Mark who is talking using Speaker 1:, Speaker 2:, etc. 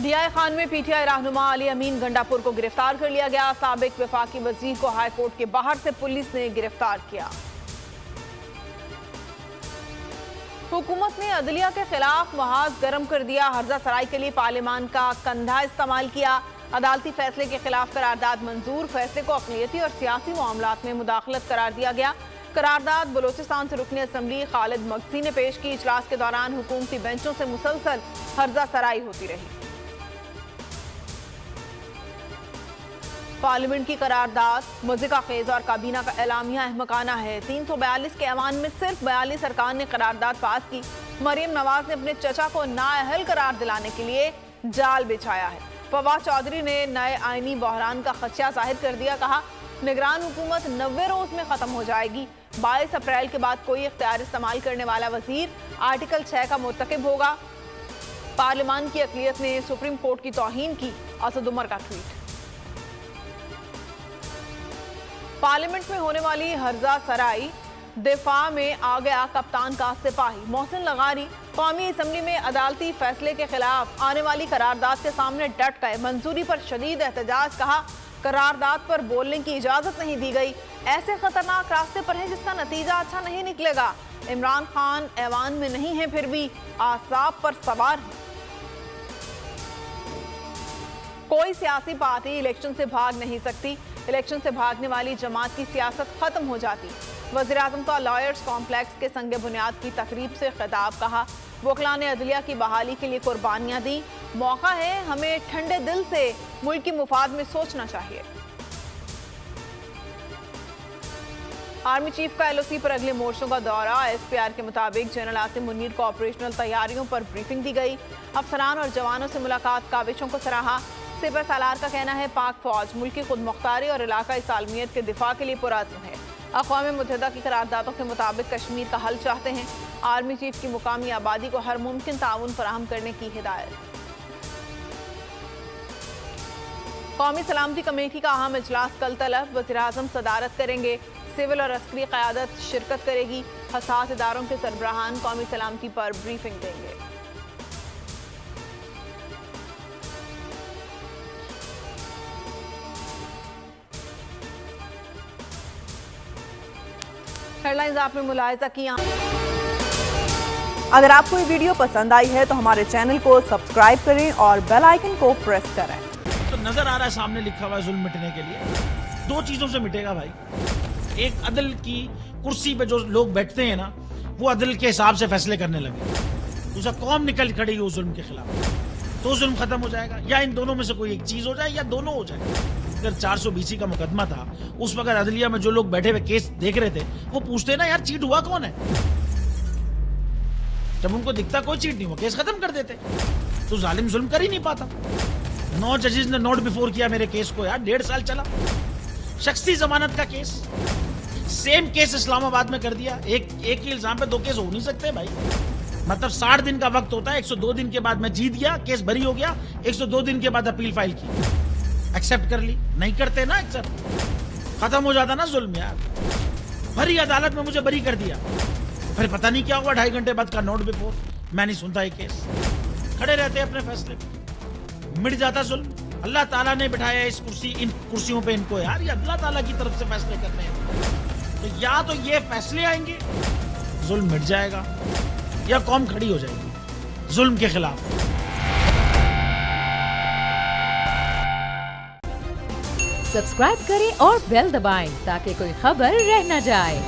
Speaker 1: DI Khan में PTI रहनुमा अली अमीन गंडापुर को गिरफ्तार कर लिया गया। साबिक वफाकी वजीर को हाईकोर्ट के बाहर से पुलिस ने गिरफ्तार किया। हुकूमत ने अदलिया के खिलाफ महाज गर्म कर दिया। हर्जा सराई के लिए पार्लियामान का कंधा इस्तेमाल किया। अदालती फैसले के खिलाफ करारदाद मंजूर। फैसले को अक़लियती और सियासी मामलात में मुदाखलत करार दिया गया। करारदाद बलोचिस्तान से रुकन असम्बली खालिद मगसी ने पेश की। इजलास के दौरान हुकूमती बेंचों से मुसलसल हर्जा सराई होती रही। पार्लियामेंट की करारदाद मुज़िका खेज और काबीना का एलामिया अहमकाना है। 342 के ऐवान में सिर्फ 42 अरकान ने करारदाद पास की। मरियम नवाज ने अपने चचा को नाअहल करार दिलाने के लिए जाल बिछाया है। फवाद चौधरी ने नए आईनी बहरान का खदशा जाहिर कर दिया। कहा, निगरान हुकूमत 90 रोज में खत्म हो जाएगी। 22 अप्रैल के बाद कोई इख्तियार इस्तेमाल करने वाला वजीर आर्टिकल 6 का मुर्तकिब होगा। पार्लियामान की अक़लियत ने सुप्रीम कोर्ट की तौहीन की। असद उमर का ट्वीट। पार्लियामेंट में होने वाली हर्जा सराई दिफा में आ गया कप्तान का सिपाही। मोहसिन लगारी कौमी असम्बली में अदालती फैसले के खिलाफ आने वाली करारदाद के सामने डट गए। मंजूरी पर शदीद एहतजाज। कहा, करारदाद पर बोलने की इजाजत नहीं दी गई। ऐसे खतरनाक रास्ते पर है जिसका नतीजा अच्छा नहीं निकलेगा। इमरान खान ऐवान में नहीं है, फिर भी आसाब पर सवार है। कोई सियासी पार्टी इलेक्शन से भाग नहीं सकती। इलेक्शन से भागने वाली जमात की सियासत खत्म हो जाती। वज़ीर आज़म का लॉयर्स कॉम्प्लेक्स के संगे बुनियाद की तकरीब से खिताब। कहा, वकला ने अदलिया की बहाली के लिए कुर्बानियां दी। मौका है हमें ठंडे दिल से मुल्क की मुफाद में सोचना चाहिए। आर्मी चीफ का एलओसी पर अगले मोर्चों का दौरा। एसपीआर के मुताबिक जनरल आसिम मुनीर को ऑपरेशनल तैयारियों पर ब्रीफिंग दी गई। अफसरान और जवानों से मुलाकात, काविशों को सराहा। सिपर सालार का कहना है, पाक फौज मुल्क की खुद मुख्तारी और इलाकाई सालमियत के दिफा के लिए पुराज़म है। अक़वाम मुत्तहिदा की करारदादों के मुताबिक कश्मीर का हल चाहते हैं। आर्मी चीफ की मुकामी आबादी को हर मुमकिन ताउन फराहम करने की हिदायत। कौमी सलामती कमेटी का अहम इजलास कल तलब। वज़ीर आज़म सदारत करेंगे। सिविल और अस्करी क़यादत शिरकत करेगी। हसास इदारों के सरबराहान कौमी सलामती पर ब्रीफिंग देंगे। हेडलाइंस आपने मुलाहिजा किया। अगर आपको ये वीडियो पसंद आई है तो हमारे चैनल को सब्सक्राइब करें और बेल आइकन को प्रेस करें।
Speaker 2: तो नजर आ रहा है सामने लिखा हुआ है जुल्म मिटने के लिए। दो चीजों से मिटेगा भाई। एक, अदल की कुर्सी पे जो लोग बैठते हैं ना, वो अदल के हिसाब से फैसले करने लगे। दूसरा, कौम निकल खड़ी उस जुल्म के खिलाफ, तो जुल्म खत्म हो जाएगा। या इन दोनों में से कोई एक चीज हो जाए या दोनों हो जाए। अगर 420 का मुकदमा था, उस वक्त अदलिया में जो लोग बैठे हुए केस देख रहे थे, वो पूछते ना, यार चीट हुआ कौन है। जब उनको दिखता कोई चीट नहीं हुआ, केस खत्म कर देते। तो जालिम जुल्म कर ही नहीं पाता। 9 जजेस ने नोट बिफोर किया मेरे केस को यार, 1.5 साल चला। शख्सी जमानत का केस, सेम केस इस्लामाबाद में कर दिया। एक ही इल्जाम पे 2 केस हो नहीं सकते भाई। मतलब 60 दिन का वक्त होता है। 102 दिन के बाद मैं जीत गया, केस बरी हो गया। 102 दिन के बाद अपील फाइल की, एक्सेप्ट कर ली। नहीं करते ना एक्सेप्ट, खत्म हो जाता ना जुल्म यार। भरी अदालत में मुझे बरी कर दिया, फिर पता नहीं क्या हुआ 2.5 घंटे बाद का नोट बिफोर। मैं नहीं सुनता ये केस, खड़े रहते अपने फैसले पे, मिट जाता जुल्म। अल्लाह ताला ने बिठाया इन कुर्सियों पे इनको यार, ये अल्लाह ताला की तरफ से फैसले करने हैं। तो या तो ये फैसले आएंगे, जुल्म मिट जाएगा, या कौम खड़ी हो जाएगी जुल्म के खिलाफ।
Speaker 3: सब्सक्राइब करें और बेल दबाएं ताकि कोई खबर रह न जाए।